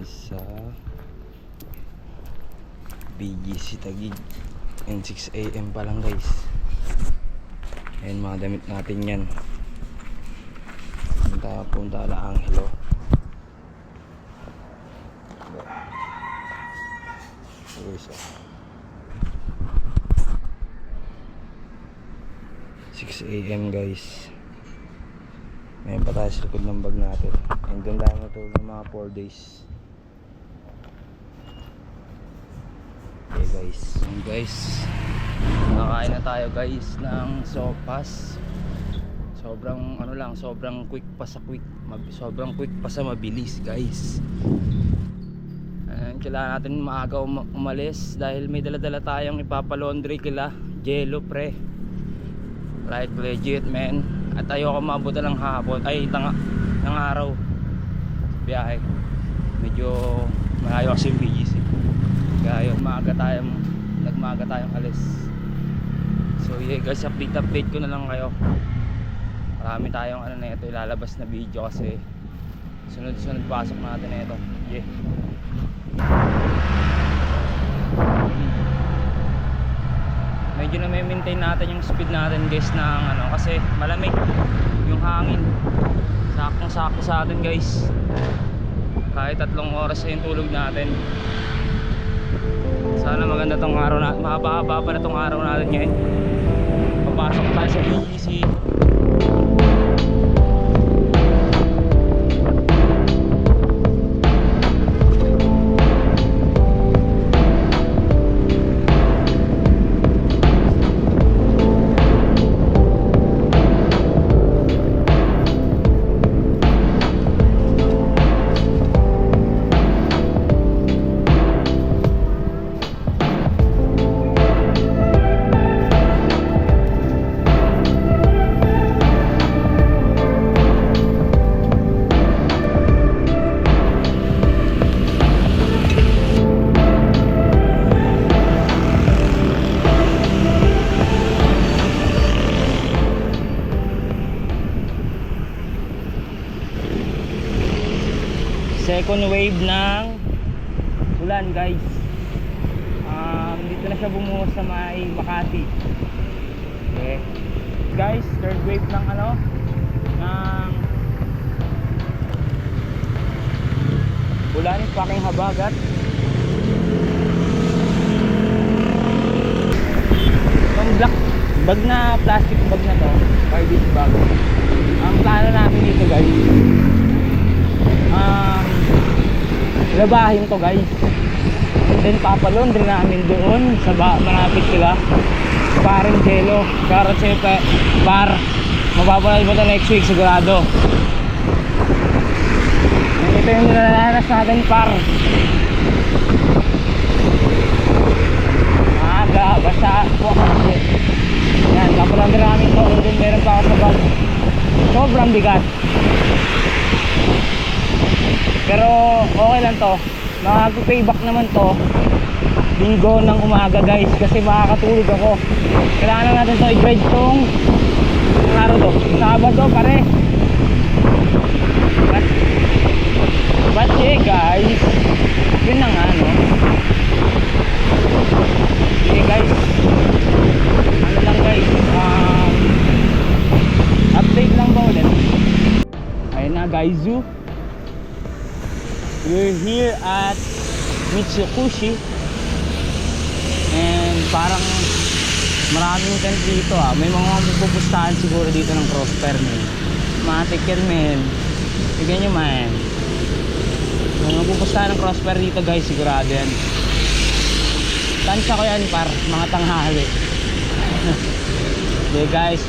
guys sa BGC Taguig, and 6 AM pa lang guys. Ayan mga damit natin yan. Punta ala Angelo. So 6 AM guys. Ngayon pa tayo sa likod ng bag natin. And doon tayo matulog ng mga 4 days. Okay guys. And guys, nakakain na tayo guys ng sopas. Sobrang ano lang, sobrang quick pa sa sobrang quick pa sa mabilis guys. And kailangan natin maaga umalis dahil may dala-dala tayong ipapalaundry kila Jello pre. Like legit man. At ayoko maabutan ng hapon ay ng araw biyahe. Medyo malayo kasi yung BGC. Kaya yun, nagmaaga tayong alis. So yeah guys, update ko na lang kayo. Marami tayong ano na ito ilalabas na video kasi sunod pasok natin na ito. Yeah. Medyo na may maintain natin yung speed natin guys ng ano kasi malamig yung hangin. Saktong-sakto sa atin guys. Kahit 3 oras na yung tulog natin. Sana maganda tong araw na, mahaba-haba pa na tong araw natin ngayon. Papasok tayo sa BGC. Second wave ng ulan guys. Dito na siya bumuhos sa may Makati. Okay guys, third wave ng ano ng ulan, fucking habagat. Itong black bag na plastic bag na to, garbage bag. Ang plano namin dito guys, labahin to guys, and then papalaundry namin doon sa malapit sila Parang Jello. Shoutout sa'yo par, mapapanood mo to next week sigurado. Ito yung nilalanas natin par. Aga, basta yan, papalaundry namin to, and then meron pa ako sa bag. Sobrang bigat pero okay lang to, makakapayback naman to linggo ng umaga guys kasi makakatulog ako. Kailangan natin to i-drive tong araw to, Sabado pare. But yeah guys, yun na nga no. Okay guys, ano lang guys, update lang ba ulit. Ayun na guys, we're here at Mitsukushi and parang maraming tent dito may mga pupustahan siguro dito ng Prosper men. Matik yan men, bigyan nyo man. May mga pupustahan ng Prosper dito guys, sigurado yan. Tansya ko yan par, mga tanghali. Okay guys,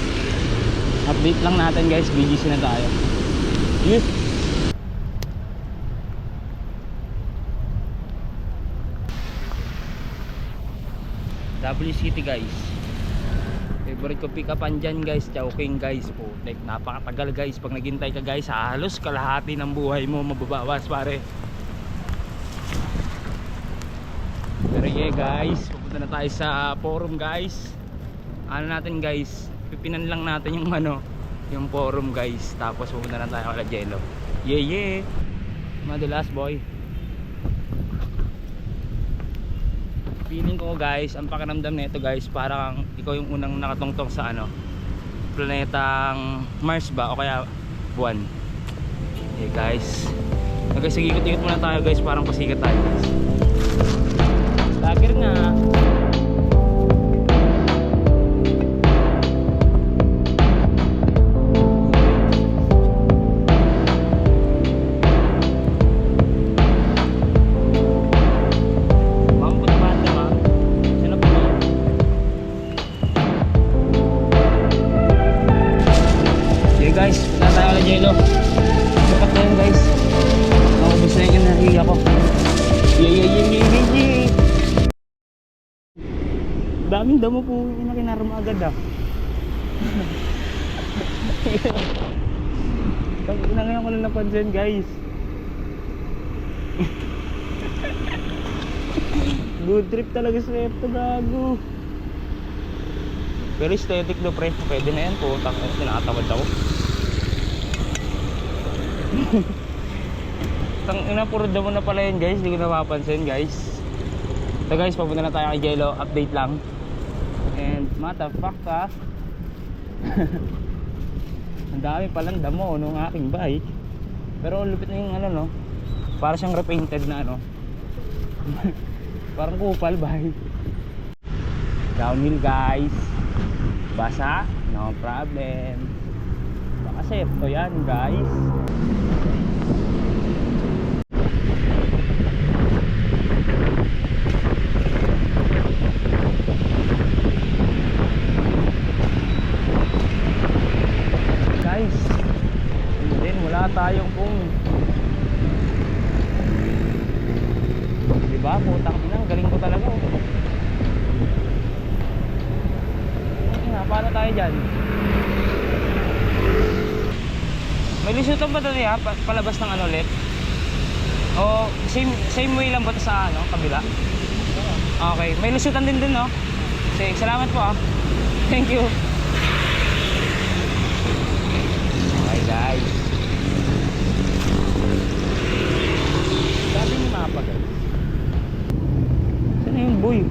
update lang natin guys, BGC na tayo. Yes. W City guys, favorite ko pick upan dyan guys, Chowking guys po. Like napakatagal guys, pag naghintay ka guys halos kalahati ng buhay mo mababawas pare. Pero yeah guys, pupunta na tayo sa forum guys. Ano natin guys, pipinan lang natin yung ano, yung forum guys, tapos pupunta na tayo kala Jello. Yeah Madalas boy. Feeling ko guys, ang pakiramdam nito guys, parang ikaw yung unang nakatungtong sa ano, planetang Mars ba o kaya buwan. Okay guys. Okay, sige, ikot-ikot muna tayo guys, parang pasikat tayo guys. Lager nga. Guys, punta tayo ulit Jello. Sapat na yun guys. Nakubos na yung enerhiya ko. Yay. Daming damo po yung nakinarama agad ah. Ngayon ko lang napansin guys. Good trip talaga sa ito gago. Pero aesthetic do pre. Pwede na yan po. Nakatawad ako. Tang ina, puro damo na pala yun guys, hindi ko napapansin guys. So guys, papunta na tayo kay Jello, update lang. And motherfucker. Ang dami palang damo nung aking bike. Pero lupit na yung ano no. Para siyang repainted na ano. Parang kupal bike. Downhill guys. Basa, no problem. Baka safe to yan guys. Guys, then wala tayong kung diba, putang inang galing ko talaga oh. Paano tayo dyan? May lusutan ba ito niya? Palabas ng ano ulit? O same way lang ba ito sa ano, kabila? Okay, may lusutan din dun no? Sige, salamat po ah. Thank you. Okay guys. Sabi ni mapa guys. Saan na yung boy?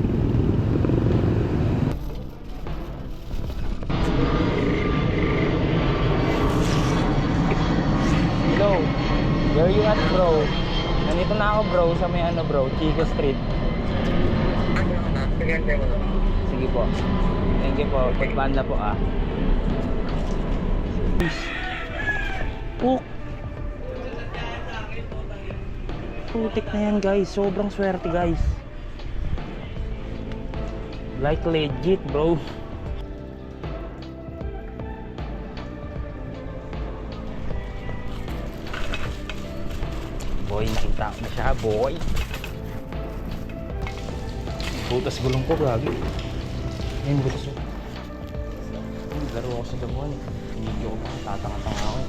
Hello, where you at bro? Nandito na ako bro sa may ano bro, Chico Street. Sige po. Thank you po, pagbanda po ah. Putik na yan guys, sobrang swerte guys. Like legit bro. Boy, nakita ko na siya, boy. Butas gulong ko, gagi. Ayun, butas ko. Laro ako sa damuhan eh. Hindi ko pa, tatanga-tanga ako.